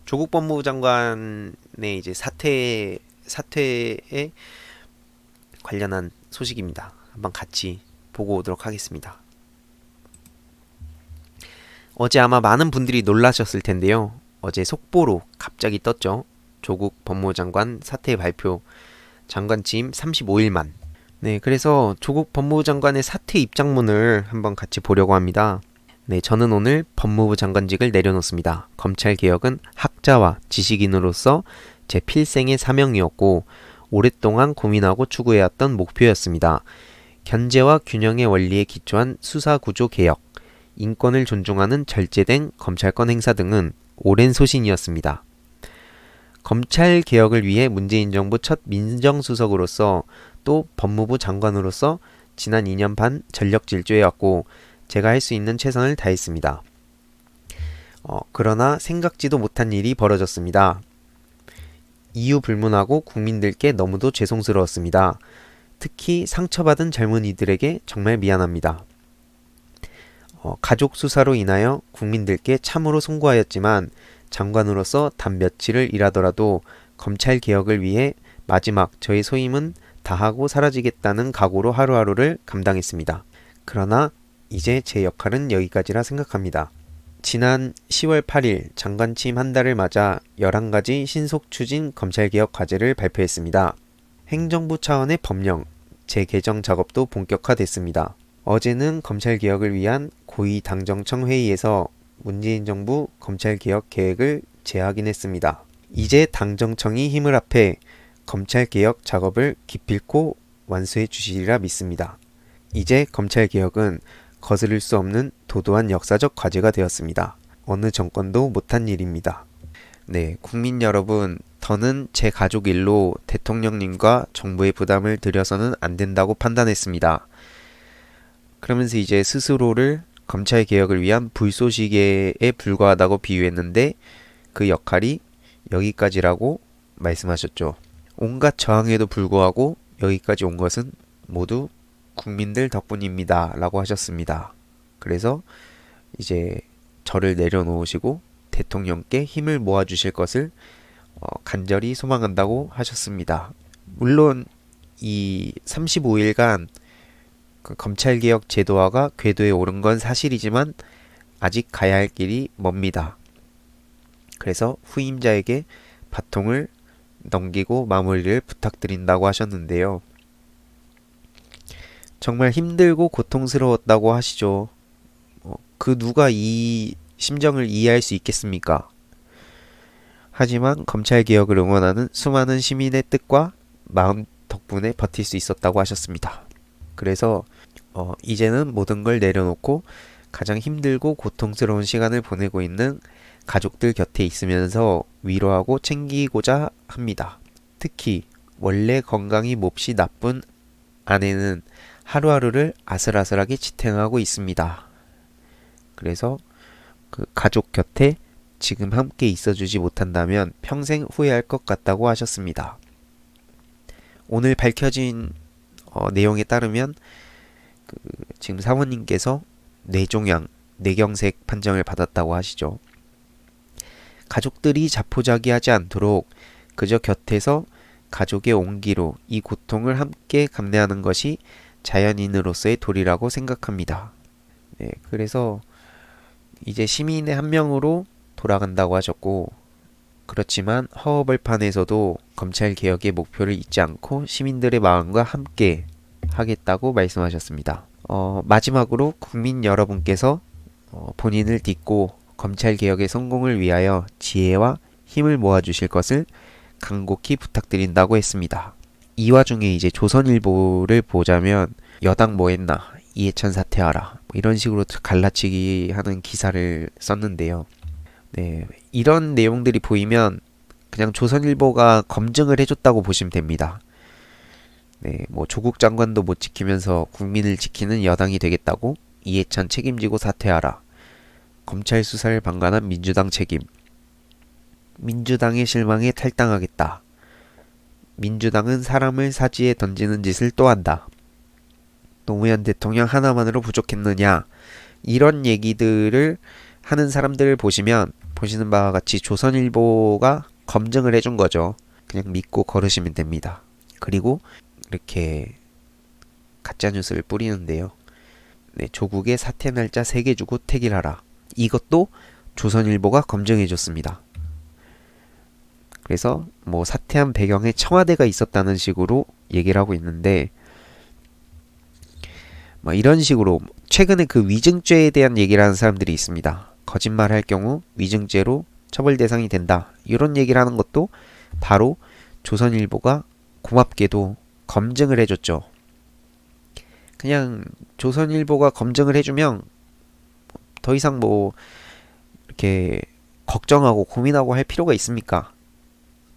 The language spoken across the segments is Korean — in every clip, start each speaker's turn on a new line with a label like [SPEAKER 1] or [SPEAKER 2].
[SPEAKER 1] 조국 법무부 장관의 이제 사퇴에 관련한 소식입니다. 한번 같이 보고 오도록 하겠습니다. 어제 아마 많은 분들이 놀라셨을 텐데요. 어제 속보로 갑자기 떴죠. 조국 법무부 장관 사퇴 발표, 장관 취임 35일 만. 네, 그래서 조국 법무부 장관의 사퇴 입장문을 한번 같이 보려고 합니다. 네, 저는 오늘 법무부 장관직을 내려놓습니다. 검찰개혁은 학자와 지식인으로서 제 필생의 사명이었고 오랫동안 고민하고 추구해왔던 목표였습니다. 견제와 균형의 원리에 기초한 수사구조 개혁, 인권을 존중하는 절제된 검찰권 행사 등은 오랜 소신이었습니다. 검찰 개혁을 위해 문재인 정부 첫 민정수석으로서 또 법무부 장관으로서 지난 2년 반 전력 질주해왔고 제가 할 수 있는 최선을 다했습니다. 그러나 생각지도 못한 일이 벌어졌습니다. 이유 불문하고 국민들께 너무도 죄송스러웠습니다. 특히 상처받은 젊은이들에게 정말 미안합니다. 가족 수사로 인하여 국민들께 참으로 송구하였지만 장관으로서 단 며칠을 일하더라도 검찰 개혁을 위해 마지막 저의 소임은 다하고 사라지겠다는 각오로 하루하루를 감당했습니다. 그러나 이제 제 역할은 여기까지라 생각합니다. 지난 10월 8일 장관 취임 한 달을 맞아 11가지 신속 추진 검찰개혁 과제를 발표했습니다. 행정부 차원의 법령, 재개정 작업도 본격화됐습니다. 어제는 검찰개혁을 위한 고위당정청 회의에서 문재인 정부 검찰개혁 계획을 재확인했습니다. 이제 당정청이 힘을 합해 검찰개혁 작업을 기필코 완수해 주시리라 믿습니다. 이제 검찰개혁은 거스를 수 없는 도도한 역사적 과제가 되었습니다. 어느 정권도 못한 일입니다. 네, 국민 여러분, 더는 제 가족 일로 대통령님과 정부의 부담을 드려서는 안 된다고 판단했습니다. 그러면서 이제 스스로를 검찰 개혁을 위한 불쏘시개에 불과하다고 비유했는데 그 역할이 여기까지라고 말씀하셨죠. 온갖 저항에도 불구하고 여기까지 온 것은 모두 국민들 덕분입니다 라고 하셨습니다. 그래서 이제 저를 내려놓으시고 대통령께 힘을 모아주실 것을 간절히 소망한다고 하셨습니다. 물론 이 35일간 검찰개혁 제도화가 궤도에 오른 건 사실이지만 아직 가야 할 길이 멉니다. 그래서 후임자에게 바통을 넘기고 마무리를 부탁드린다고 하셨는데요. 정말 힘들고 고통스러웠다고 하시죠. 그 누가 이 심정을 이해할 수 있겠습니까? 하지만 검찰개혁을 응원하는 수많은 시민의 뜻과 마음 덕분에 버틸 수 있었다고 하셨습니다. 그래서 이제는 모든 걸 내려놓고 가장 힘들고 고통스러운 시간을 보내고 있는 가족들 곁에 있으면서 위로하고 챙기고자 합니다. 특히 원래 건강이 몹시 나쁜 아내는 하루하루를 아슬아슬하게 지탱하고 있습니다. 그래서 그 가족 곁에 지금 함께 있어주지 못한다면 평생 후회할 것 같다고 하셨습니다. 오늘 밝혀진 내용에 따르면 지금 사모님께서 뇌종양, 뇌경색 판정을 받았다고 하시죠. 가족들이 자포자기하지 않도록 그저 곁에서 가족의 온기로 이 고통을 함께 감내하는 것이 자연인으로서의 도리라고 생각합니다. 네, 그래서 이제 시민의 한 명으로 돌아간다고 하셨고, 그렇지만 허허벌판에서도 검찰 개혁의 목표를 잊지 않고 시민들의 마음과 함께 하겠다고 말씀하셨습니다. 마지막으로 국민 여러분께서 본인을 딛고 검찰 개혁의 성공을 위하여 지혜와 힘을 모아주실 것을 간곡히 부탁드린다고 했습니다. 이 와중에 이제 조선일보를 보자면 여당 뭐 했나, 이해찬 사퇴하라, 이런 식으로 갈라치기 하는 기사를 썼는데요. 네, 이런 내용들이 보이면 그냥 조선일보가 검증을 해줬다고 보시면 됩니다. 네, 뭐 조국 장관도 못 지키면서 국민을 지키는 여당이 되겠다고, 이해찬 책임지고 사퇴하라, 검찰 수사를 방관한 민주당 책임, 민주당의 실망에 탈당하겠다, 민주당은 사람을 사지에 던지는 짓을 또 한다, 노무현 대통령 하나만으로 부족했느냐, 이런 얘기들을 하는 사람들을 보시면 보시는 바와 같이 조선일보가 검증을 해준 거죠. 그냥 믿고 걸으시면 됩니다. 그리고 이렇게 가짜뉴스를 뿌리는데요. 네, 조국의 사퇴 날짜 3개 주고 택일하라. 이것도 조선일보가 검증해줬습니다. 그래서 뭐 사퇴한 배경에 청와대가 있었다는 식으로 얘기를 하고 있는데, 뭐 이런 식으로 최근에 그 위증죄에 대한 얘기를 하는 사람들이 있습니다. 거짓말할 경우 위증죄로 처벌 대상이 된다. 이런 얘기를 하는 것도 바로 조선일보가 고맙게도 검증을 해줬죠. 그냥 조선일보가 검증을 해주면 더 이상 뭐 이렇게 걱정하고 고민하고 할 필요가 있습니까?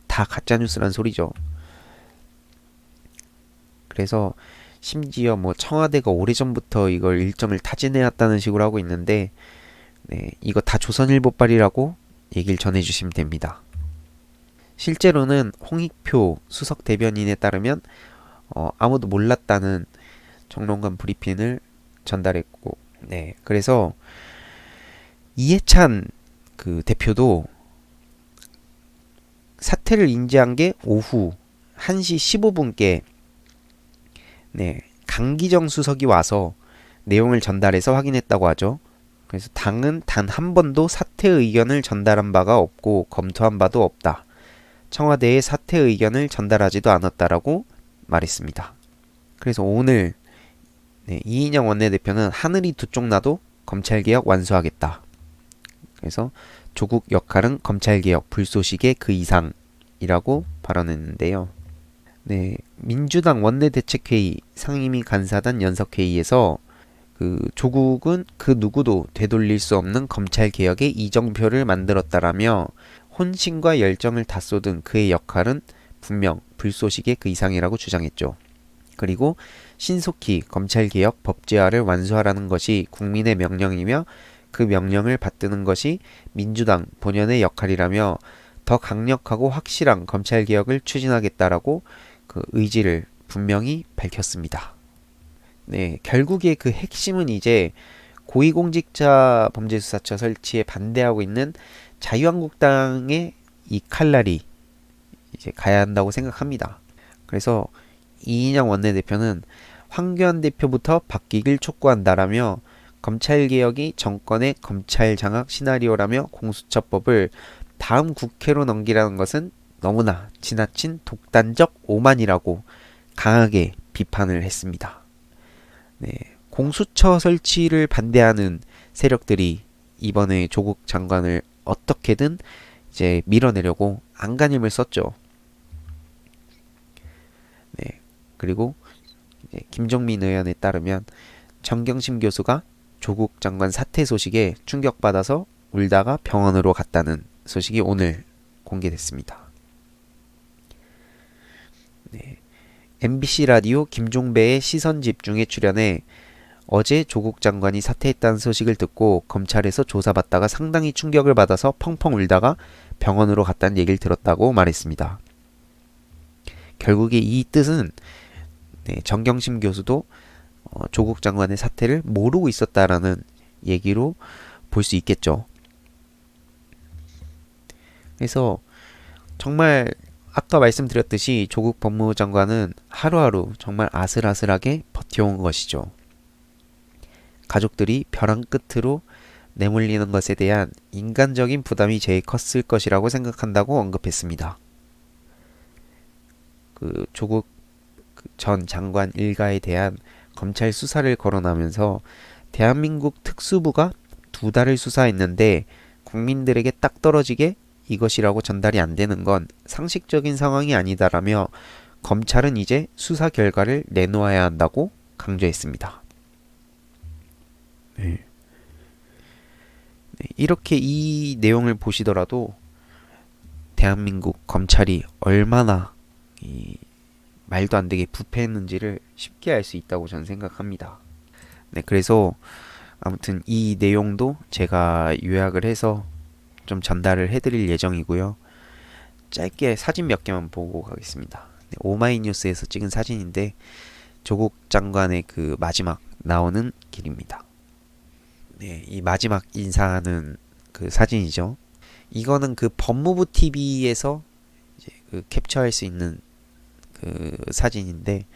[SPEAKER 1] 다 가짜뉴스란 소리죠. 그래서 심지어 뭐 청와대가 오래전부터 이걸 일정을 타진해왔다는 식으로 하고 있는데, 네, 이거 다 조선일보빨이라고 얘기를 전해주시면 됩니다. 실제로는 홍익표 수석 대변인에 따르면 아무도 몰랐다는 정론관 브리핑을 전달했고, 네, 그래서 이해찬 그 대표도 사태를 인지한 게 오후 1시 15분께 네, 강기정 수석이 와서 내용을 전달해서 확인했다고 하죠. 그래서 당은 단 한 번도 사퇴 의견을 전달한 바가 없고 검토한 바도 없다. 청와대에 사퇴 의견을 전달하지도 않았다라고 말했습니다. 그래서 오늘 네, 이인영 원내대표는 하늘이 두 쪽 나도 검찰개혁 완수하겠다. 그래서 조국 역할은 검찰개혁 불쏘시개 그 이상이라고 발언했는데요. 네, 민주당 원내대책회의 상임위 간사단 연석회의에서 그 조국은 그 누구도 되돌릴 수 없는 검찰개혁의 이정표를 만들었다라며 혼신과 열정을 다 쏟은 그의 역할은 분명 불쏘시개 그 이상이라고 주장했죠. 그리고 신속히 검찰개혁 법제화를 완수하라는 것이 국민의 명령이며 그 명령을 받드는 것이 민주당 본연의 역할이라며 더 강력하고 확실한 검찰개혁을 추진하겠다라고 그 의지를 분명히 밝혔습니다. 네, 결국에 그 핵심은 이제 고위공직자 범죄수사처 설치에 반대하고 있는 자유한국당의 이 칼날이 이제 가야 한다고 생각합니다. 그래서 이인영 원내대표는 황교안 대표부터 바뀌길 촉구한다라며 검찰개혁이 정권의 검찰 장악 시나리오라며 공수처법을 다음 국회로 넘기라는 것은 너무나 지나친 독단적 오만이라고 강하게 비판을 했습니다. 네, 공수처 설치를 반대하는 세력들이 이번에 조국 장관을 어떻게든 이제 밀어내려고 안간힘을 썼죠. 네, 그리고 김종민 의원에 따르면 정경심 교수가 조국 장관 사퇴 소식에 충격받아서 울다가 병원으로 갔다는 소식이 오늘 공개됐습니다. 네, MBC 라디오 김종배의 시선집중에 출연해 어제 조국 장관이 사퇴했다는 소식을 듣고 검찰에서 조사받다가 상당히 충격을 받아서 펑펑 울다가 병원으로 갔다는 얘기를 들었다고 말했습니다. 결국에 이 뜻은 정경심 교수도 조국 장관의 사퇴를 모르고 있었다라는 얘기로 볼 수 있겠죠. 그래서 정말 아까 말씀드렸듯이 조국 법무부 장관은 하루하루 정말 아슬아슬하게 버텨온 것이죠. 가족들이 벼랑 끝으로 내몰리는 것에 대한 인간적인 부담이 제일 컸을 것이라고 생각한다고 언급했습니다. 그 조국 전 장관 일가에 대한 검찰 수사를 거론하면서 대한민국 특수부가 2달을 수사했는데 국민들에게 딱 떨어지게 이것이라고 전달이 안 되는 건 상식적인 상황이 아니다라며 검찰은 이제 수사 결과를 내놓아야 한다고 강조했습니다. 네. 이렇게 이 내용을 보시더라도 대한민국 검찰이 얼마나 말도 안 되게 부패했는지를 쉽게 알 수 있다고 저는 생각합니다. 네, 그래서 아무튼 이 내용도 제가 요약을 해서 좀 전달을 해드릴 예정이고요. 짧게 사진 몇 개만 보고 가겠습니다. 네, 오마이뉴스에서 찍은 사진인데 조국 장관의 그 마지막 나오는 길입니다. 네, 이 마지막 인사하는 그 사진이죠. 이거는 그 법무부 TV에서 이제 그 캡처할 수 있는 그 사진인데,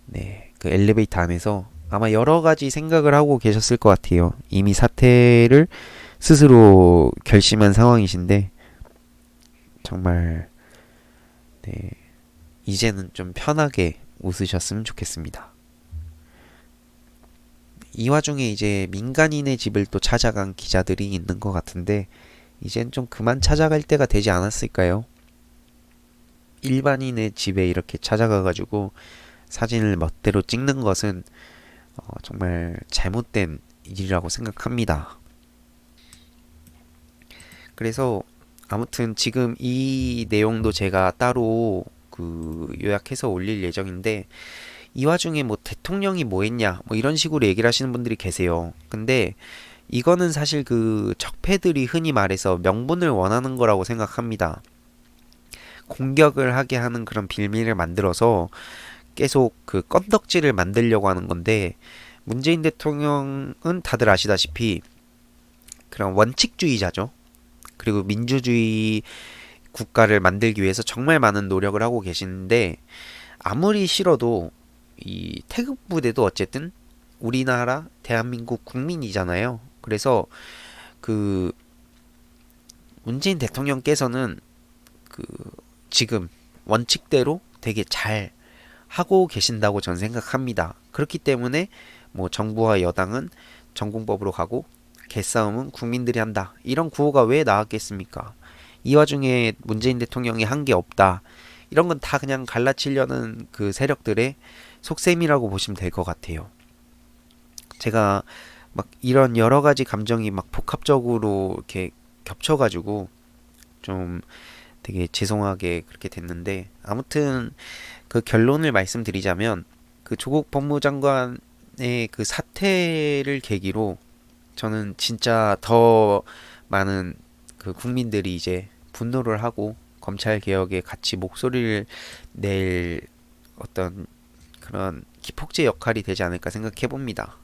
[SPEAKER 1] 네, 그 엘리베이터 안에서 아마 여러 가지 생각을 하고 계셨을 것 같아요. 이미 사퇴를 스스로 결심한 상황이신데, 정말, 네, 이제는 좀 편하게 웃으셨으면 좋겠습니다. 이 와중에 이제 민간인의 집을 또 찾아간 기자들이 있는 것 같은데, 이젠 좀 그만 찾아갈 때가 되지 않았을까요? 일반인의 집에 이렇게 찾아가가지고 사진을 멋대로 찍는 것은 정말 잘못된 일이라고 생각합니다. 그래서 아무튼 지금 이 내용도 제가 따로 그 요약해서 올릴 예정인데, 이 와중에 뭐 대통령이 뭐 했냐 뭐 이런 식으로 얘기를 하시는 분들이 계세요. 근데 이거는 사실 그 적폐들이 흔히 말해서 명분을 원하는 거라고 생각합니다. 공격을 하게 하는 그런 빌미를 만들어서 계속 그 건덕지를 만들려고 하는 건데, 문재인 대통령은 다들 아시다시피 그런 원칙주의자죠. 그리고 민주주의 국가를 만들기 위해서 정말 많은 노력을 하고 계시는데, 아무리 싫어도 이 태극 부대도 어쨌든 우리나라 대한민국 국민이잖아요. 그래서 그 문재인 대통령께서는 그 지금 원칙대로 되게 잘 하고 계신다고 전 생각합니다. 그렇기 때문에 뭐 정부와 여당은 전공법으로 가고 개싸움은 국민들이 한다, 이런 구호가 왜 나왔겠습니까? 이 와중에 문재인 대통령이 한 게 없다, 이런 건 다 그냥 갈라치려는 그 세력들의 속셈이라고 보시면 될 것 같아요. 제가 막 이런 여러 가지 감정이 막 복합적으로 이렇게 겹쳐가지고 좀 되게 죄송하게 그렇게 됐는데, 아무튼 그 결론을 말씀드리자면, 그 조국 법무장관의 그 사퇴를 계기로 저는 진짜 더 많은 그 국민들이 이제 분노를 하고 검찰 개혁에 같이 목소리를 낼 어떤 그런 기폭제 역할이 되지 않을까 생각해 봅니다.